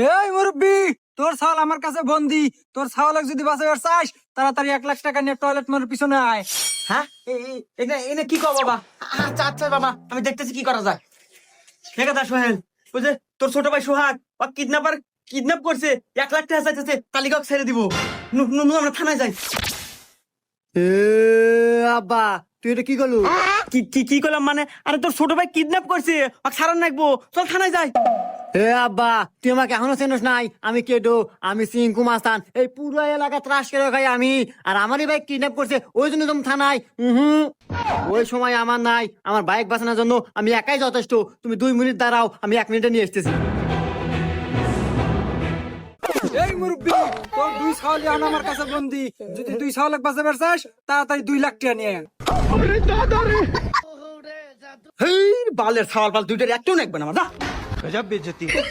এই মুরব্বি, তোর ছাওয়াল আমার কাছে বন্দি। তোর ছাওয়ালক যদি বাঁচাবার চাস, তাড়াতাড়ি 1 লাখ টাকা নিয়ে টয়লেট মোড়ের পিছনে আয়। হ্যাঁ এনে কি কর বাবা? আচ্ছা আচ্ছা বাবা, আমি দেখতেছি কি করা যায়। ঠিক আছে সোহেল, ওই যে তোর ছোট ভাই সোহাগ ও কিডন্যাপ করছে, 1 লাখ টাকা চাইতেছে, তালিকা ছেড়ে দিব। আমরা থানায় যাই। আব্বা তুই এটা কি করলু? কি করলাম মানে? আরে তোর ছোট ভাই কিডন্যাপ করছে, ওকে ছাড়ান রাখবো, চল থানায় যাই। আব্বা তুই আমাকে এখনো চেনস নাই? আমি কেডো, আমি সিংকু মাস্তান। এই পুরো এলাকা ত্রাস করে খাই আমি। আর আমারই বাইক কিডন্যাপ করছে, ওই জন্য তুমি থানায়। ওই সময় আমার নাই, আমার বাইক বাঁচানোর জন্য আমি একাই যথেষ্ট। তুমি 2 মিনিট দাঁড়াও, আমি 1 মিনিটে নিয়ে এসতেছি। এই মুরব্বি, তোর 2 ছাওয়াল এখন আমার কাছে বন্দি। যদি 2 ছাওয়ালক বাঁচাবার চাস, তাড়াতাড়ি 2 লাখ টাকা নিয়ে আয়। হেই বালের ছাওয়াল পাল দুইটার একটাও নেকবে না আমার। गजब बेइज्जती है।